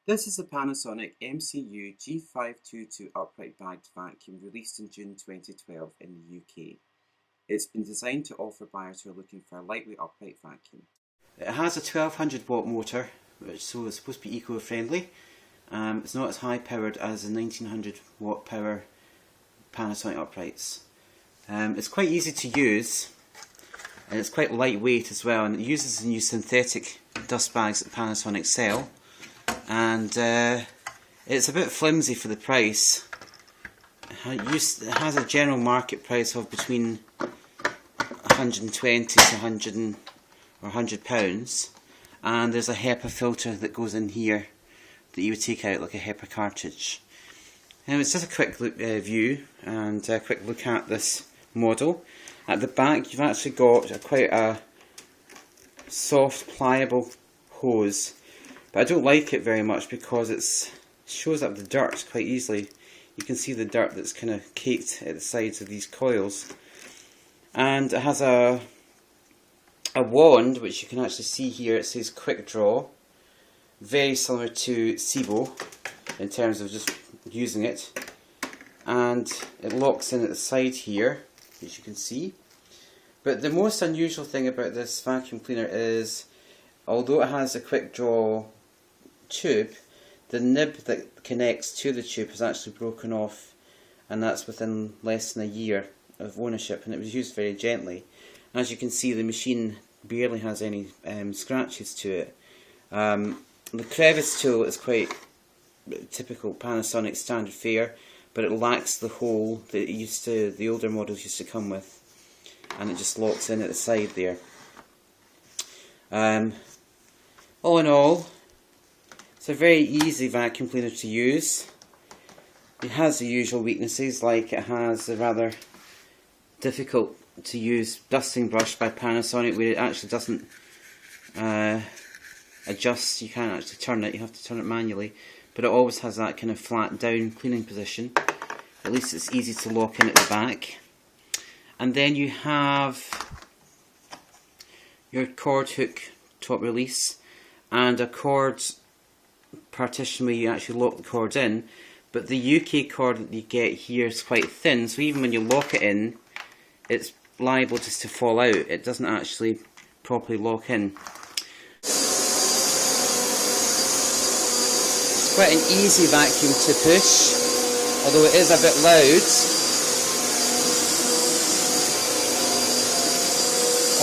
This is the Panasonic MCU G522 upright bagged vacuum released in June 2012 in the UK. It's been designed to offer buyers who are looking for a lightweight upright vacuum. It has a 1200 watt motor, so it's supposed to be eco-friendly. It's not as high powered as the 1900 watt power Panasonic uprights. It's quite easy to use, and it's quite lightweight as well, and it uses the new synthetic dust bags that Panasonic sell. And it's a bit flimsy for the price. It has a general market price of between 120 to 100 pounds, and there's a HEPA filter that goes in here that you would take out like a HEPA cartridge. And it's just a quick look, view and a quick look at this model. At the back you've actually got quite a soft pliable hose, but I don't like it very much because it shows up the dirt quite easily. You can see the dirt that's kind of caked at the sides of these coils. And it has a wand, which you can actually see here. It says quick draw, very similar to SIBO in terms of just using it. And it locks in at the side here, as you can see. But the most unusual thing about this vacuum cleaner is, although it has a quick draw tube, the nib that connects to the tube has actually broken off, and that's within less than a year of ownership, and it was used very gently. As you can see, the machine barely has any scratches to it. The crevice tool is quite typical Panasonic standard fare, but it lacks the hole that the older models used to come with, and it just locks in at the side there. All in all, it's a very easy vacuum cleaner to use. It has the usual weaknesses, like it has a rather difficult to use dusting brush by Panasonic, where it actually doesn't adjust. You can't actually turn it, you have to turn it manually, but it always has that kind of flat down cleaning position. At least it's easy to lock in at the back. And then you have your cord hook top release and a cord partition where you actually lock the cord in, but the UK cord that you get here is quite thin, so even when you lock it in, it's liable just to fall out. It doesn't actually properly lock in. It's quite an easy vacuum to push, although it is a bit loud.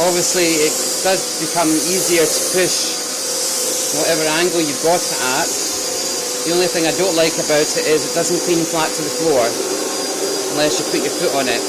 Obviously it does become easier to push whatever angle you've got it at. The only thing I don't like about it is it doesn't clean flat to the floor unless you put your foot on it.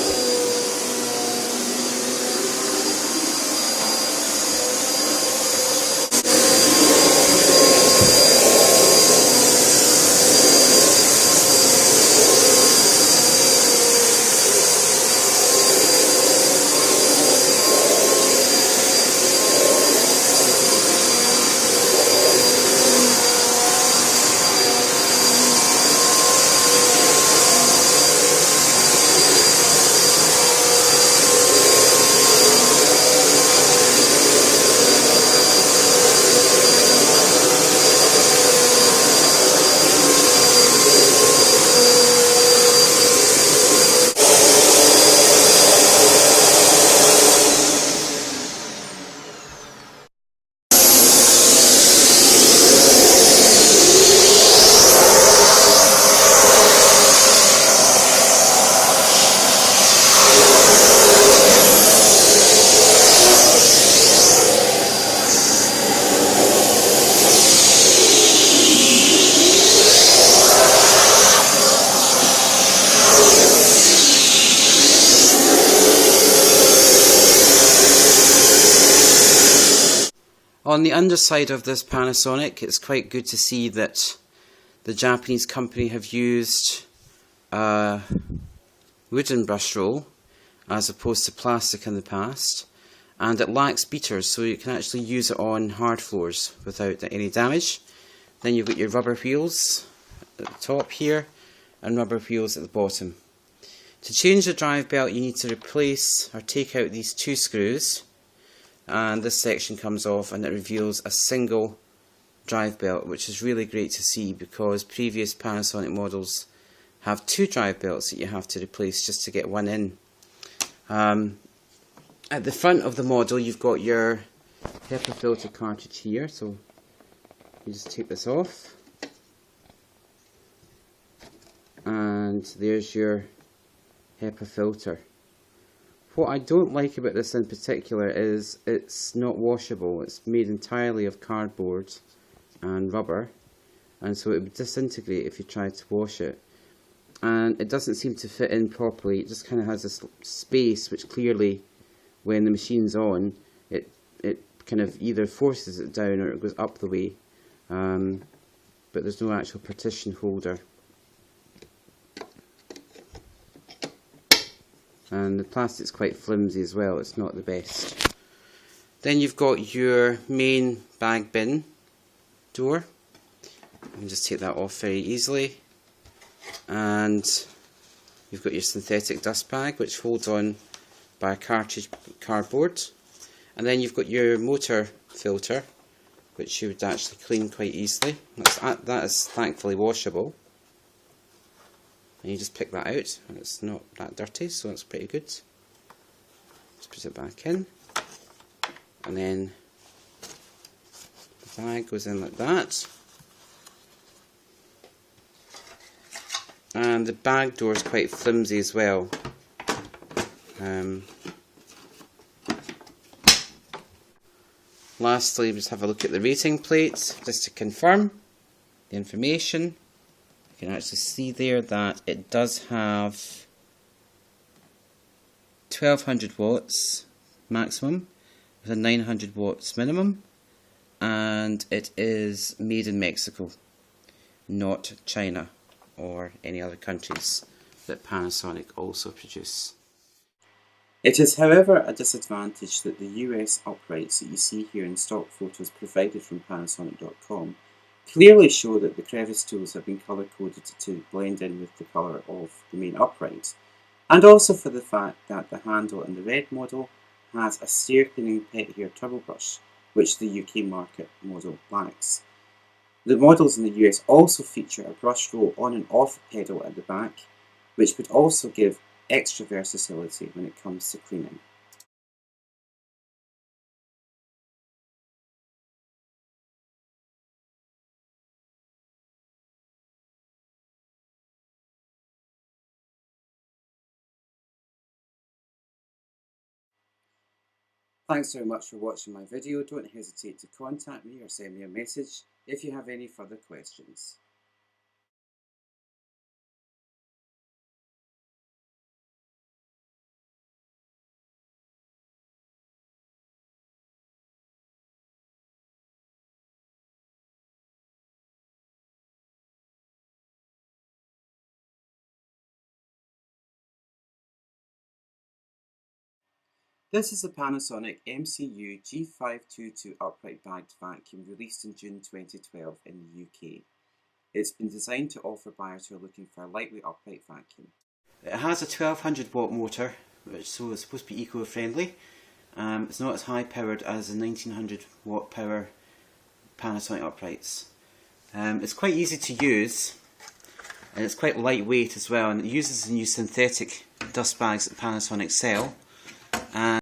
On the underside of this Panasonic, it's quite good to see that the Japanese company have used a wooden brush roll as opposed to plastic in the past, and it lacks beaters, so you can actually use it on hard floors without any damage. Then you've got your rubber wheels at the top here and rubber wheels at the bottom. To change the drive belt, you need to replace or take out these two screws, and this section comes off and it reveals a single drive belt, which is really great to see because previous Panasonic models have 2 drive belts that you have to replace just to get one in. At the front of the model you've got your HEPA filter cartridge here, so you just take this off and there's your HEPA filter. What I don't like about this in particular is it's not washable. It's made entirely of cardboard and rubber, and so it would disintegrate if you tried to wash it. And it doesn't seem to fit in properly. It just kind of has this space which clearly, when the machine's on, it kind of either forces it down or it goes up the way. But there's no actual partition holder. And the plastic's quite flimsy as well, it's not the best. Then you've got your main bag bin door. You can just take that off very easily. And you've got your synthetic dust bag, which holds on by a cartridge cardboard. And then you've got your motor filter, which you would actually clean quite easily. That is thankfully washable. And you just pick that out, and it's not that dirty, so that's pretty good. Just put it back in, and then the bag goes in like that. And the bag door is quite flimsy as well. Lastly, just have a look at the rating plate, just to confirm the information. You can actually see there that it does have 1200 watts maximum with a 900 watts minimum, and it is made in Mexico, not China or any other countries that Panasonic also produce. It is however a disadvantage that the US uprights that you see here in stock photos provided from Panasonic.com clearly show that the crevice tools have been colour coded to blend in with the colour of the main upright, and also for the fact that the handle in the red model has a stair cleaning pet hair turbo brush, which the UK market model lacks. The models in the US also feature a brush roll on and off pedal at the back, which would also give extra versatility when it comes to cleaning. Thanks very much for watching my video. Don't hesitate to contact me or send me a message if you have any further questions. This is the Panasonic MCU UG522 upright bagged vacuum released in June 2012 in the UK. It's been designed to offer buyers who are looking for a lightweight upright vacuum. It has a 1200 watt motor, so it's supposed to be eco-friendly. It's not as high powered as the 1900 watt power Panasonic uprights. It's quite easy to use, and it's quite lightweight as well, and it uses the new synthetic dust bags that Panasonic sell.